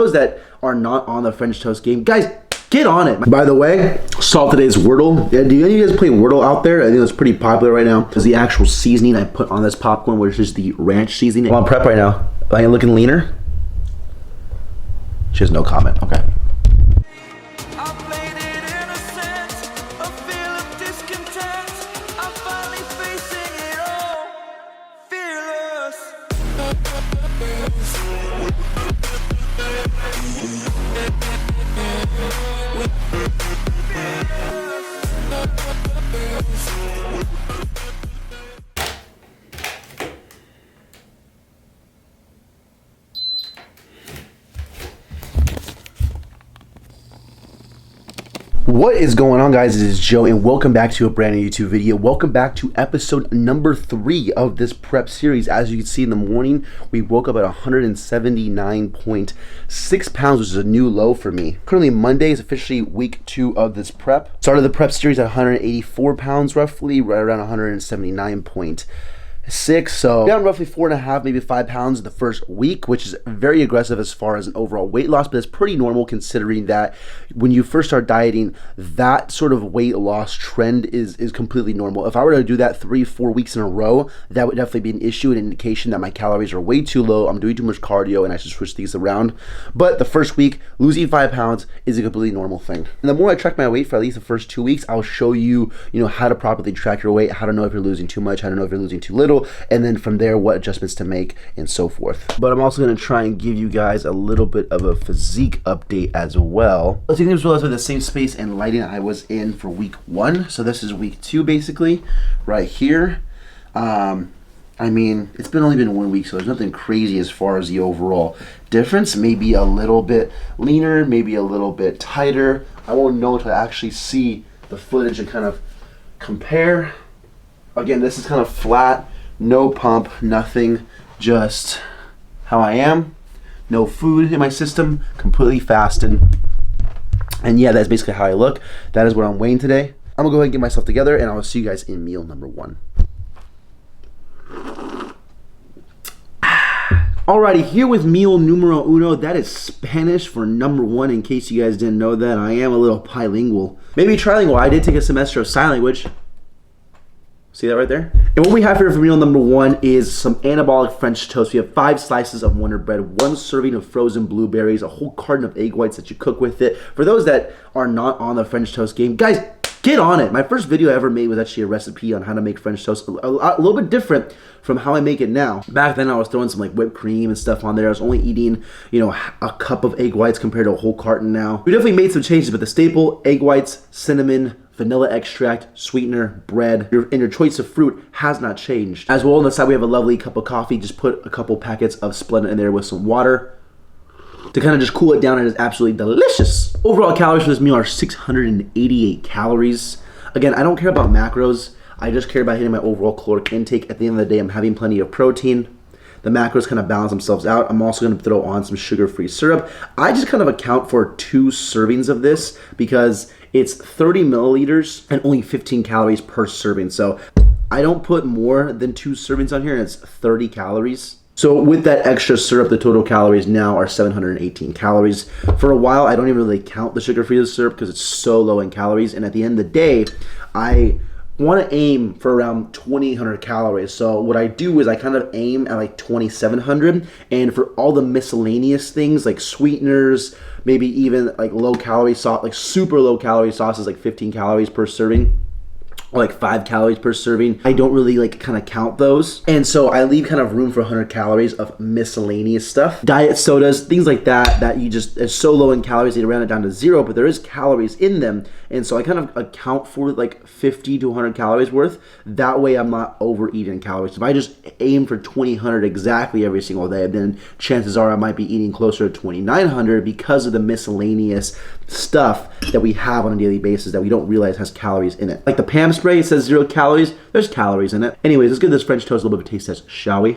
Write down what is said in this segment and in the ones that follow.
Those that are not on the French toast game, guys, get on it. By the way, solve today's Wordle. Do any of you guys play Wordle out there? I think it's pretty popular right now. Because the actual seasoning I put on this popcorn, which is the ranch seasoning. I'm on prep right now. Am I looking leaner? She has no comment. Okay. What is going on, guys? This is Joe and welcome back to a brand new YouTube video. Welcome back to episode number 3 of this prep series. As you can see in the morning, we woke up at 179.6 pounds, which is a new low for me. Currently Monday is officially week 2 of this prep. Started the prep series at 184 pounds roughly, right around 179.6, so down roughly 4.5, maybe 5 pounds the first week, which is very aggressive as far as an overall weight loss, but it's pretty normal considering that when you first start dieting, that sort of weight loss trend is completely normal. If I were to do that 3-4 weeks in a row, that would definitely be an issue, an indication that my calories are way too low, I'm doing too much cardio, and I should switch these around. But the first week, losing 5 pounds is a completely normal thing. And the more I track my weight for at least the first 2 weeks, I'll show you, how to properly track your weight, how to know if you're losing too much, how to know if you're losing too little, and then from there what adjustments to make and so forth. But I'm also going to try and give you guys a little bit of a physique update as well. Let's see if well as with the same space and lighting I was in for week 1. So this is week 2 basically, right here. I mean, it's only been 1 week, so there's nothing crazy as far as the overall difference. Maybe a little bit leaner, maybe a little bit tighter. I won't know until I actually see the footage and kind of compare. Again, this is kind of flat, no pump, nothing, just how I am. No food in my system, completely fasted. And yeah, that's basically how I look. That is what I'm weighing today. I'm gonna go ahead and get myself together and I'll see you guys in meal number 1. Alrighty, here with meal numero uno. That is Spanish for number 1, in case you guys didn't know that. I am a little bilingual. Maybe trilingual. I did take a semester of sign language. See that right there? And what we have here for meal number 1 is some Anabolic French toast. We have 5 slices of Wonder Bread, 1 serving of frozen blueberries, a whole carton of egg whites that you cook with it. For those that are not on the French toast game, guys, get on it. My first video I ever made was actually a recipe on how to make French toast, a little bit different from how I make it now. Back then I was throwing some like whipped cream and stuff on there. I was only eating, a cup of egg whites compared to a whole carton now. We definitely made some changes, but the staple, egg whites, cinnamon, vanilla extract, sweetener, bread, and your choice of fruit has not changed. As well, on the side we have a lovely cup of coffee. Just put a couple packets of Splenda in there with some water to kind of just cool it down, and it's absolutely delicious. Overall calories for this meal are 688 calories. Again, I don't care about macros. I just care about hitting my overall caloric intake. At the end of the day, I'm having plenty of protein. The macros kind of balance themselves out. I'm also going to throw on some sugar-free syrup. I just kind of account for 2 servings of this because it's 30 milliliters and only 15 calories per serving. So I don't put more than 2 servings on here, and it's 30 calories. So with that extra syrup, the total calories now are 718 calories. For a while, I don't even really count the sugar-free syrup because it's so low in calories. And at the end of the day, I want to aim for around 2,800 calories. So what I do is I kind of aim at like 2,700, and for all the miscellaneous things like sweeteners, maybe even like low calorie sauce, like super low calorie sauces, like 15 calories per serving, or like 5 calories per serving. I don't really kind of count those. And so I leave kind of room for 100 calories of miscellaneous stuff. Diet sodas, things like that you just, it's so low in calories, they round it down to 0, but there is calories in them. And so I kind of account for like 50 to 100 calories worth. That way I'm not overeating calories. If I just aim for 2,800 exactly every single day, then chances are I might be eating closer to 2,900 because of the miscellaneous stuff that we have on a daily basis that we don't realize has calories in it. Like the Pam spray, it says 0 calories. There's calories in it. Anyways, let's give this French toast a little bit of a taste test, shall we?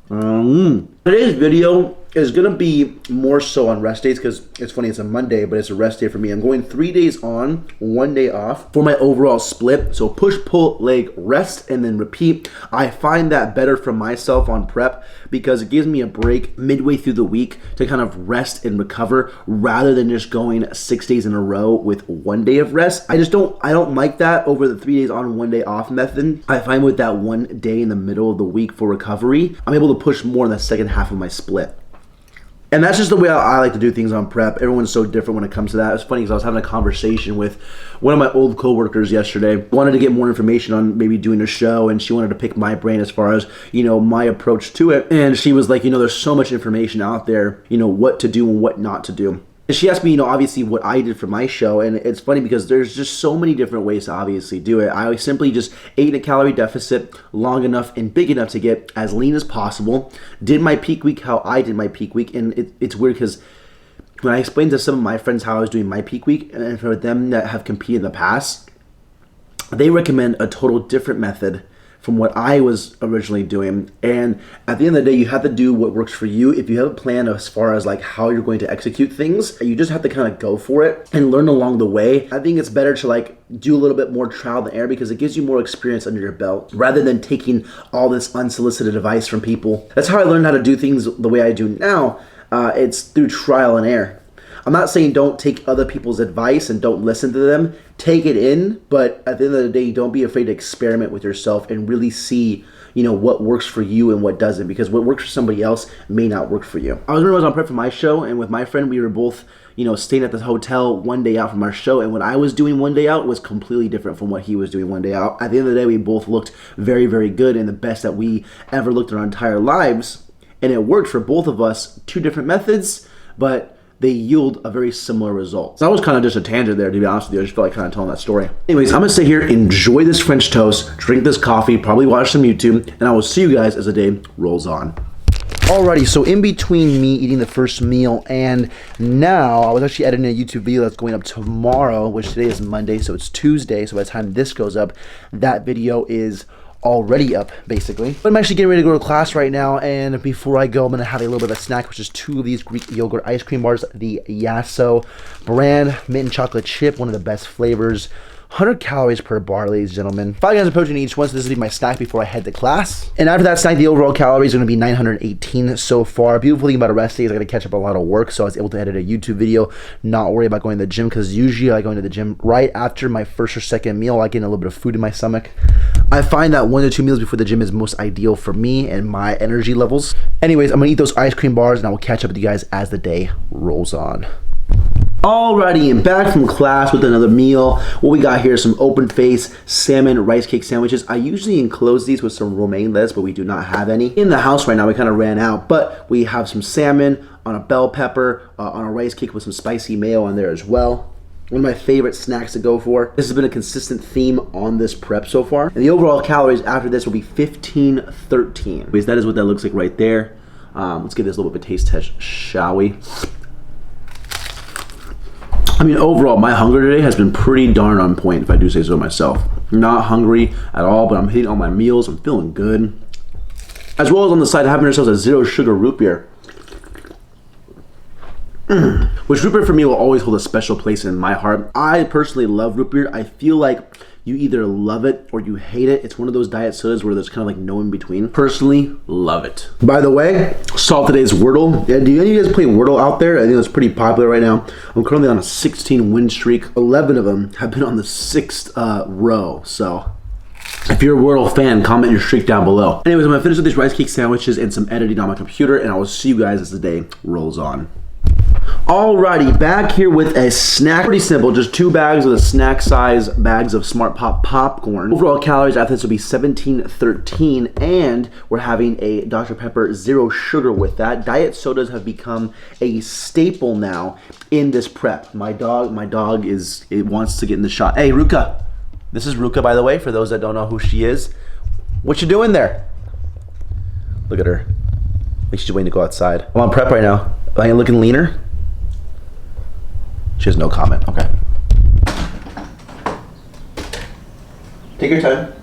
Today's video is going to be more so on rest days because it's funny, it's a Monday, but it's a rest day for me. I'm going 3 days on, 1 day off for my overall split. So push, pull, leg, rest, and then repeat. I find that better for myself on prep because it gives me a break midway through the week to kind of rest and recover rather than just going 6 days in a row with 1 day of rest. I don't like that over the 3 days on, 1 day off method. I find with that 1 day in the middle of the week for recovery, I'm able to push more in the second half of my split. And that's just the way I like to do things on prep. Everyone's so different when it comes to that. It's funny because I was having a conversation with one of my old coworkers yesterday. Wanted to get more information on maybe doing a show, and she wanted to pick my brain as far as, my approach to it. And she was like, there's so much information out there, what to do and what not to do. And she asked me, obviously what I did for my show, and it's funny because there's just so many different ways to obviously do it. I simply just ate in a calorie deficit long enough and big enough to get as lean as possible, did my peak week how I did my peak week, and it's weird because when I explained to some of my friends how I was doing my peak week, and for them that have competed in the past, they recommend a total different method from what I was originally doing. And at the end of the day, you have to do what works for you. If you have a plan as far as like how you're going to execute things, you just have to kind of go for it and learn along the way. I think it's better to like do a little bit more trial and error because it gives you more experience under your belt rather than taking all this unsolicited advice from people. That's how I learned how to do things the way I do now. It's through trial and error. I'm not saying don't take other people's advice and don't listen to them. Take it in, but at the end of the day, don't be afraid to experiment with yourself and really see, what works for you and what doesn't, because what works for somebody else may not work for you. I was on prep for my show, and with my friend, we were both, staying at the hotel 1 day out from our show, and what I was doing 1 day out was completely different from what he was doing 1 day out. At the end of the day, we both looked very, very good and the best that we ever looked in our entire lives, and it worked for both of us. 2 different methods, but they yield a very similar result. That was kind of just a tangent there, to be honest with you. I just felt like kind of telling that story. Anyways, I'm gonna sit here, enjoy this French toast, drink this coffee, probably watch some YouTube, and I will see you guys as the day rolls on. Alrighty, so in between me eating the first meal and now, I was actually editing a YouTube video that's going up tomorrow, which today is Monday, so it's Tuesday. So by the time this goes up, that video is already up, basically. But I'm actually getting ready to go to class right now, and before I go, I'm gonna have a little bit of a snack, which is 2 of these Greek yogurt ice cream bars, the Yasso brand, mint and chocolate chip, one of the best flavors. 100 calories per bar, ladies and gentlemen. 5 grams of protein each one, so this will be my snack before I head to class. And after that snack, the overall calories are gonna be 918 so far. Beautiful thing about a rest day is I gotta catch up a lot of work, so I was able to edit a YouTube video, not worry about going to the gym, because usually I go into the gym right after my first or second meal. I get a little bit of food in my stomach. I find that 1 to 2 meals before the gym is most ideal for me and my energy levels. Anyways, I'm gonna eat those ice cream bars, and I will catch up with you guys as the day rolls on. Alrighty, and back from class with another meal. What we got here is some open face salmon rice cake sandwiches. I usually enclose these with some romaine lettuce, but we do not have any in the house right now. We kind of ran out, but we have some salmon on a bell pepper, on a rice cake with some spicy mayo on there as well. One of my favorite snacks to go for. This has been a consistent theme on this prep so far. And the overall calories after this will be 1513. Anyways, that is what that looks like right there. Let's give this a little bit of a taste test, shall we? I mean, overall, my hunger today has been pretty darn on point, if I do say so myself. Not hungry at all, but I'm hitting all my meals. I'm feeling good. As well as on the side, having ourselves a 0 sugar root beer. Which root beer for me will always hold a special place in my heart. I personally love root beer. I feel like you either love it or you hate it. It's one of those diet sodas where there's kind of like no in between. Personally, love it. By the way, solved today's Wordle. Yeah, do any of you guys play Wordle out there? I think it's pretty popular right now. I'm currently on a 16 win streak. 11 of them have been on the 6th row. So if you're a Wordle fan, comment your streak down below. Anyways, I'm gonna finish with these rice cake sandwiches and some editing on my computer, and I will see you guys as the day rolls on. Alrighty, back here with a snack. Pretty simple, just 2 bags of the snack size bags of Smart Pop popcorn. Overall calories after this will be 1713, and we're having a Dr. Pepper 0 sugar with that. Diet sodas have become a staple now in this prep. My dog wants to get in the shot. Hey, Ruka. This is Ruka, by the way, for those that don't know who she is. What you doing there? Look at her. I think she's waiting to go outside. I'm on prep right now. Am I looking leaner? She has no comment. Okay. Take your time.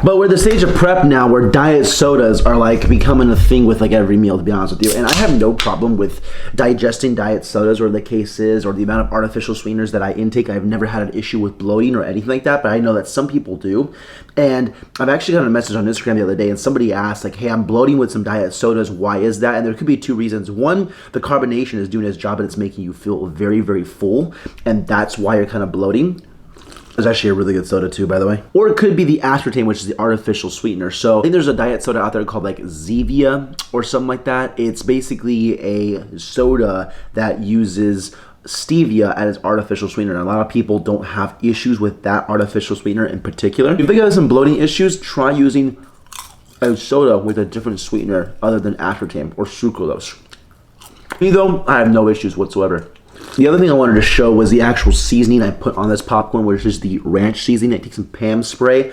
But we're at the stage of prep now where diet sodas are like becoming a thing with like every meal, to be honest with you. And I have no problem with digesting diet sodas, or the case is, or the amount of artificial sweeteners that I intake. I've never had an issue with bloating or anything like that, but I know that some people do. And I've actually got a message on Instagram the other day, and somebody asked like, hey, I'm bloating with some diet sodas. Why is that? And there could be two reasons. One, the carbonation is doing its job and it's making you feel very, very full. And that's why you're kind of bloating. There's actually a really good soda too, by the way. Or it could be the aspartame, which is the artificial sweetener. So I think there's a diet soda out there called like Zevia or something like that. It's basically a soda that uses stevia as its artificial sweetener. And a lot of people don't have issues with that artificial sweetener in particular. If you have some bloating issues, try using a soda with a different sweetener other than aspartame or sucralose. Me though, I have no issues whatsoever. The other thing I wanted to show was the actual seasoning I put on this popcorn, which is the ranch seasoning. I take some Pam spray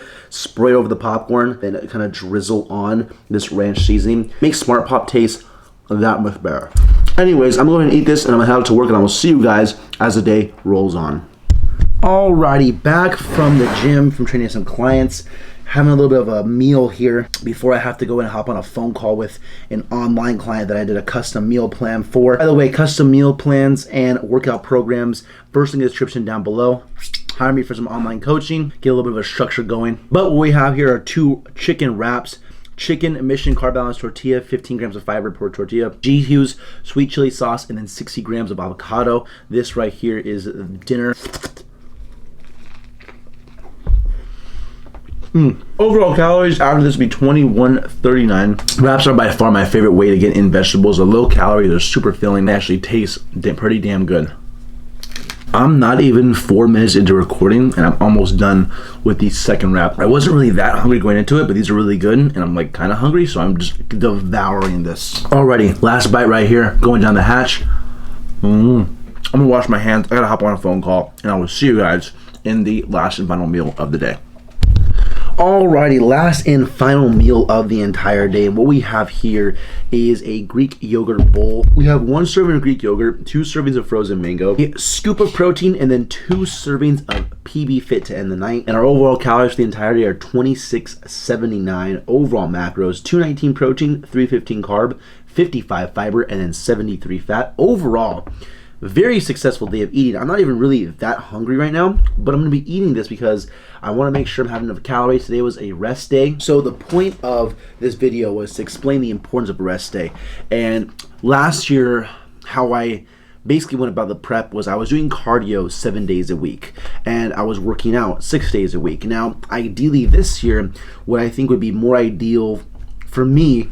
over the popcorn, then kind of drizzle on this ranch seasoning. Makes Smart Pop taste that much better. Anyways, I'm going to eat this and I'm going to head out to work, and I will see you guys as the day rolls on. Alrighty, back from the gym, from training some clients. Having a little bit of a meal here before I have to go and hop on a phone call with an online client that I did a custom meal plan for. By the way, custom meal plans and workout programs, first link in the description down below. Hire me for some online coaching, get a little bit of a structure going. But what we have here are 2 chicken wraps. Chicken mission carb balance tortilla, 15 grams of fiber per tortilla, G-Hughes sweet chili sauce, and then 60 grams of avocado. This right here is dinner. Overall calories after this would be 2139. Wraps are by far my favorite way to get in vegetables. They're low calorie, they're super filling, they actually taste pretty damn good. I'm not even 4 minutes into recording and I'm almost done with the second wrap. I wasn't really that hungry going into it, but these are really good and I'm like kind of hungry, so I'm just devouring this. Alrighty, last bite right here, going down the hatch. I'm gonna wash my hands, I gotta hop on a phone call, and I will see you guys in the last and final meal of the day. Alrighty, last and final meal of the entire day. And what we have here is a Greek yogurt bowl. We have 1 serving of Greek yogurt, 2 servings of frozen mango, a scoop of protein, and then 2 servings of PB Fit to end the night. And our overall calories for the entire day are 2679. Overall macros, 219 protein, 315 carb, 55 fiber, and then 73 fat. Overall, very successful day of eating. I'm not even really that hungry right now, but I'm going to be eating this because I want to make sure I'm having enough calories. Today was a rest day. So the point of this video was to explain the importance of a rest day. And last year, how I basically went about the prep was I was doing cardio 7 days a week and I was working out 6 days a week. Now, ideally this year, what I think would be more ideal for me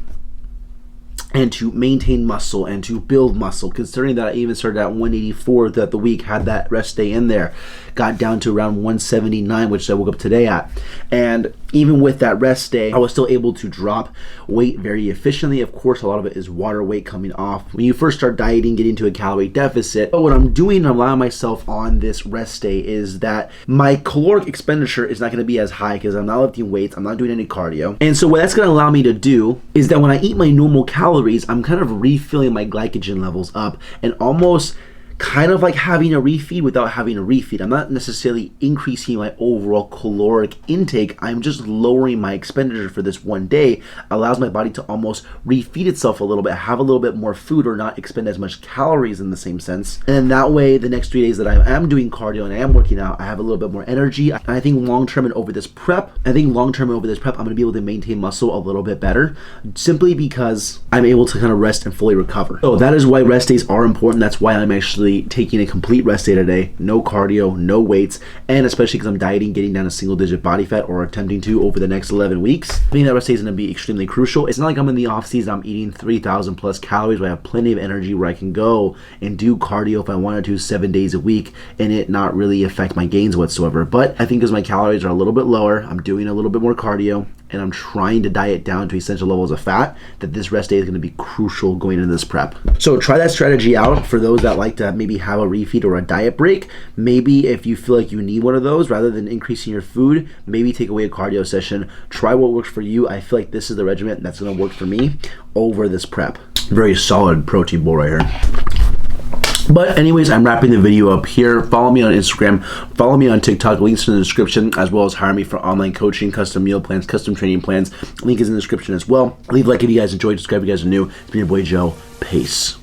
and to maintain muscle and to build muscle, considering that I even started at 184 throughout the week, had that rest day in there, got down to around 179, which I woke up today at. And even with that rest day, I was still able to drop weight very efficiently. Of course, a lot of it is water weight coming off when you first start dieting, getting to a calorie deficit. But what I'm doing, I'm allowing myself on this rest day, is that my caloric expenditure is not going to be as high because I'm not lifting weights, I'm not doing any cardio. And so what that's going to allow me to do is that when I eat my normal calories, I'm kind of refilling my glycogen levels up and almost kind of like having a refeed without having a refeed. I'm not necessarily increasing my overall caloric intake. I'm just lowering my expenditure for this one day. Allows my body to almost refeed itself a little bit, have a little bit more food, or not expend as much calories in the same sense. And then that way, the next 3 days that I am doing cardio and I am working out, I have a little bit more energy. And I think long-term and over this prep, I'm going to be able to maintain muscle a little bit better, simply because I'm able to kind of rest and fully recover. So that is why rest days are important. That's why I'm actually taking a complete rest day today. No cardio, no weights, and especially because I'm dieting, getting down to single-digit body fat, or attempting to over the next 11 weeks. I think that rest day is going to be extremely crucial. It's not like I'm in the off season, I'm eating 3,000 plus calories, where I have plenty of energy, where I can go and do cardio if I wanted to 7 days a week and it not really affect my gains whatsoever. But I think because my calories are a little bit lower, I'm doing a little bit more cardio, and I'm trying to diet down to essential levels of fat, that this rest day is going to be crucial going into this prep. So try that strategy out for those that like to maybe have a refeed or a diet break. Maybe if you feel like you need one of those, rather than increasing your food, maybe take away a cardio session. Try what works for you. I feel like this is the regimen that's going to work for me over this prep. Very solid protein bowl right here. But anyways, I'm wrapping the video up here. Follow me on Instagram. Follow me on TikTok. Links in the description, as well as hire me for online coaching, custom meal plans, custom training plans. Link is in the description as well. Leave a like if you guys enjoyed. Subscribe if you guys are new. It's been your boy Joe. Peace.